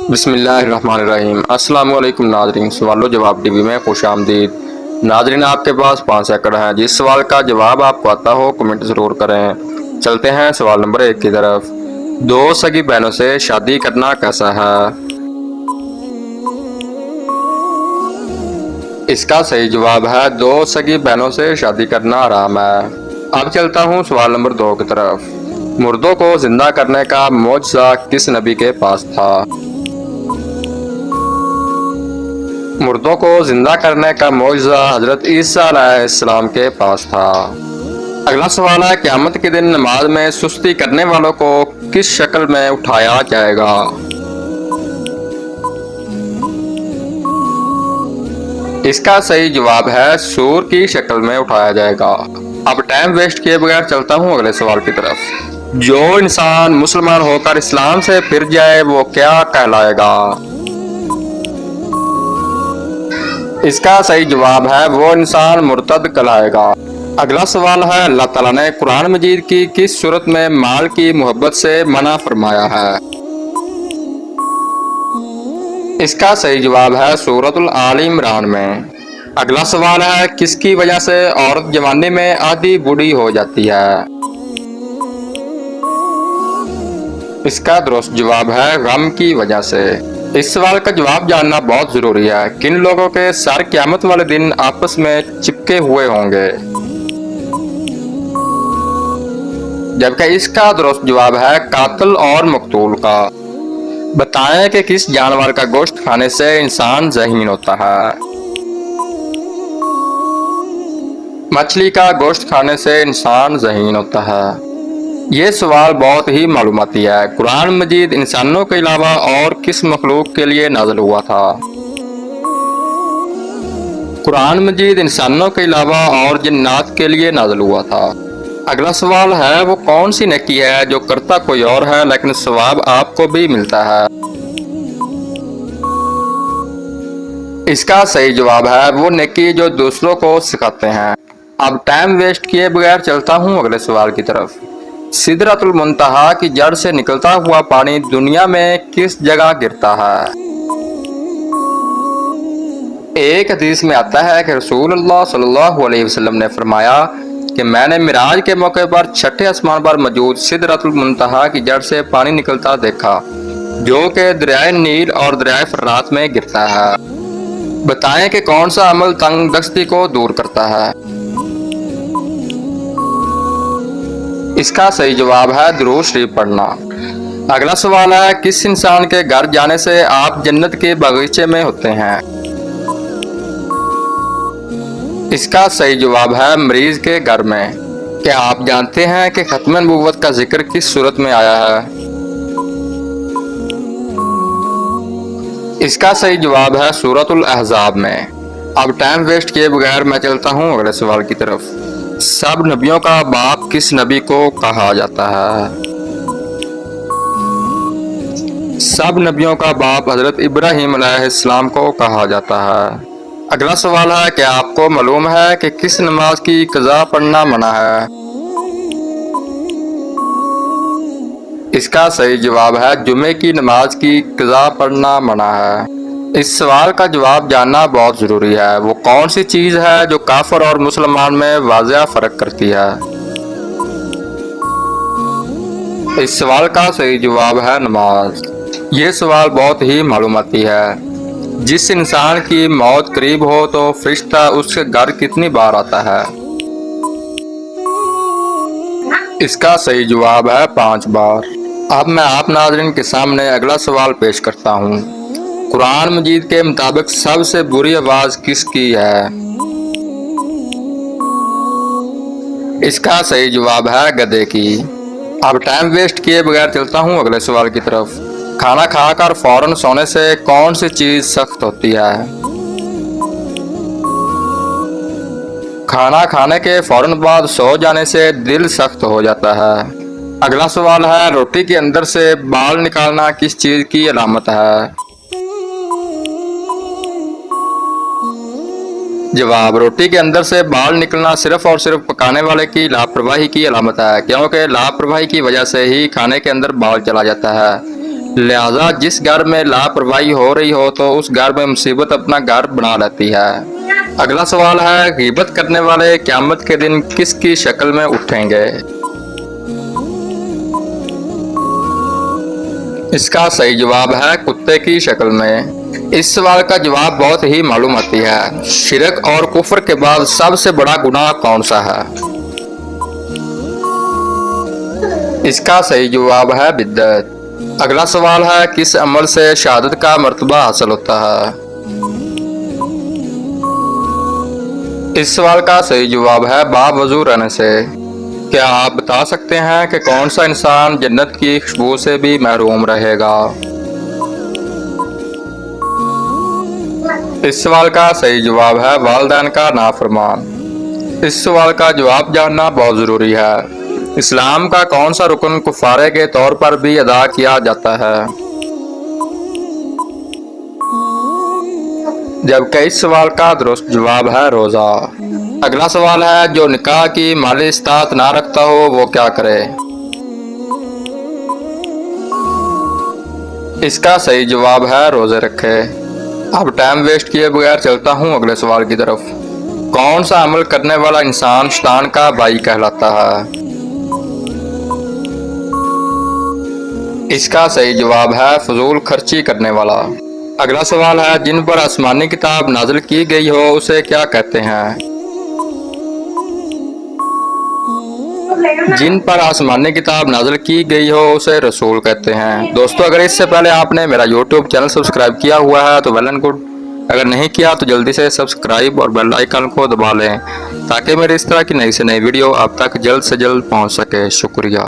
बिस्मिल्लाहिर्रहमानिर्रहीम। अस्सलाम वालेकुम नाज़रीन, सवालो जवाब टीवी में खुश आमदीद। नाज़रीन, आपके पास 5 सेकंड हैं। जिस सवाल का जवाब आपको आता हो कमेंट ज़रूर करें। चलते हैं सवाल नंबर 1 की तरफ। दो सगी बहनों से शादी करना कैसा है? इसका सही जवाब है दो सगी बहनों से शादी करना हराम है। अब चलता हूँ सवाल नंबर 2 की तरफ। मुर्दों को जिंदा करने का मौजज़ा किस नबी के पास था? मुर्दों को जिंदा करने का मौजज़ा हजरत ईसा अलैहिस्सलाम के पास था। अगला सवाल है, क़यामत के दिन नमाज में सुस्ती करने वालों को किस शक्ल में उठाया जाएगा? इसका सही जवाब है सूर की शक्ल में उठाया जाएगा। अब टाइम वेस्ट किए बगैर चलता हूँ अगले सवाल की तरफ। जो इंसान मुसलमान होकर इस्लाम से फिर जाए वो क्या कहलाएगा? इसका सही जवाब है वो इंसान मुर्तद कहलाएगा। अगला सवाल है, अल्लाह ताला ने कुरान मजीद की किस सूरत में माल की मोहब्बत से मना फरमाया है? इसका सही जवाब है सूरतुल आल इमरान में। अगला सवाल है, किसकी वजह से औरत जवानी में आधी बूढ़ी हो जाती है? इसका दुरुस्त जवाब है गम की वजह से। इस सवाल का जवाब जानना बहुत जरूरी है। किन लोगों के सर क़यामत वाले दिन आपस में चिपके हुए होंगे? जबकि इसका दुरुस्त जवाब है कातिल और मकतूल का। बताएं कि किस जानवर का गोश्त खाने से इंसान ज़हीन होता है? मछली का गोश्त खाने से इंसान ज़हीन होता है। ये सवाल बहुत ही मालूमाती है। कुरान मजीद इंसानों के अलावा और किस मखलूक के लिए नाज़िल हुआ था? कुरान मजीद इंसानों के अलावा और जिन्नात के लिए नाज़िल हुआ था। अगला सवाल है, वो कौन सी नेकी है जो करता कोई और है लेकिन सवाब आपको भी मिलता है? इसका सही जवाब है वो नेकी जो दूसरों को सिखाते हैं। अब टाइम वेस्ट किए बगैर चलता हूँ अगले सवाल की तरफ। सिदरतुल मुंतहा की जड़ से निकलता हुआ पानी दुनिया में किस जगह गिरता है? एक हदीस में आता है कि रसूलुल्लाह सल्लल्लाहु अलैहि वसल्लम ने फरमाया कि मैंने मिराज के मौके पर छठे आसमान पर मौजूद सिदरतुल मुंतहा की जड़ से पानी निकलता देखा, जो कि दरियाए नील और दरियाए फरात में गिरता है। बताएं कि कौन सा अमल तंग दस्ती को दूर करता है? इसका सही जवाब है दुरूद शरीफ पढ़ना। अगला सवाल है, किस इंसान के घर जाने से आप जन्नत के बगीचे में होते हैं? इसका सही जवाब है मरीज के घर में। क्या आप जानते हैं कि खत्म नबूवत का जिक्र किस सूरत में आया है? इसका सही जवाब है सूरतुल अहज़ाब में। अब टाइम वेस्ट किए बगैर मैं चलता हूँ अगले सवाल की तरफ। सब नबियों का बाप किस नबी को कहा जाता है? सब नबियों का बाप हजरत इब्राहीम अलैहिस्सलाम को कहा जाता है। अगला सवाल है, क्या आपको मालूम है कि किस नमाज की कज़ा पढ़ना मना है? इसका सही जवाब है जुमे की नमाज की कज़ा पढ़ना मना है। इस सवाल का जवाब जानना बहुत ज़रूरी है। वो कौन सी चीज़ है जो काफिर और मुसलमान में वाज़िह फ़र्क करती है? इस सवाल का सही जवाब है नमाज। ये सवाल बहुत ही मालूमाती है। जिस इंसान की मौत करीब हो तो फरिश्ता उसके घर कितनी बार आता है? इसका सही जवाब है 5 बार। अब मैं आप नाज़रीन के सामने अगला सवाल पेश करता हूँ। कुरान मजीद के मुताबिक सबसे बुरी आवाज़ किसकी है? इसका सही जवाब है गधे की। अब टाइम वेस्ट किए बगैर चलता हूँ अगले सवाल की तरफ। खाना खाकर फौरन सोने से कौन सी चीज़ सख्त होती है? खाना खाने के फौरन बाद सो जाने से दिल सख्त हो जाता है। अगला सवाल है, रोटी के अंदर से बाल निकालना किस चीज़ की अलामत है? जवाब, रोटी के अंदर से बाल निकलना सिर्फ और सिर्फ पकाने वाले की लापरवाही की अलामत है, क्योंकि लापरवाही की वजह से ही खाने के अंदर बाल चला जाता है। लिहाजा जिस घर में लापरवाही हो रही हो तो उस घर में मुसीबत अपना घर बना लेती है। अगला सवाल है, गीबत करने वाले क़यामत के दिन किसकी शक्ल में उठेंगे? इसका सही जवाब है कुत्ते की शक्ल में। इस सवाल का जवाब बहुत ही मालूमाती है। शिरक और कुफ्र के बाद सबसे बड़ा गुनाह कौन सा है? इसका सही जवाब है बिद्दत। अगला सवाल है, किस अमल से शहादत का मर्तबा हासिल होता है? इस सवाल का सही जवाब है बावजू रहने से। क्या आप बता सकते हैं कि कौन सा इंसान जन्नत की खुशबू से भी महरूम रहेगा? इस सवाल का सही जवाब है वालिदैन का नाफरमान। इस सवाल का जवाब जानना बहुत जरूरी है। इस्लाम का कौन सा रुकन कुफारे के तौर पर भी अदा किया जाता है? जबकि इस सवाल का दुरुस्त जवाब है रोजा। अगला सवाल है, जो निकाह की माली इस्तात ना रखता हो वो क्या करे? इसका सही जवाब है रोजे रखे। अब टाइम वेस्ट किए बगैर चलता हूँ अगले सवाल की तरफ। कौन सा अमल करने वाला इंसान शैतान का भाई कहलाता है? इसका सही जवाब है फजूल खर्ची करने वाला। अगला सवाल है, जिन पर आसमानी किताब नाजिल की गई हो उसे क्या कहते हैं? जिन पर आसमानी किताब नाजिल की गई हो उसे रसूल कहते हैं। दोस्तों, अगर इससे पहले आपने मेरा YouTube चैनल सब्सक्राइब किया हुआ है तो वेल एंड गुड, अगर नहीं किया तो जल्दी से सब्सक्राइब और बेल आइकन को दबा लें ताकि मेरे इस तरह की नई से नई वीडियो आप तक जल्द से जल्द पहुंच सके। शुक्रिया।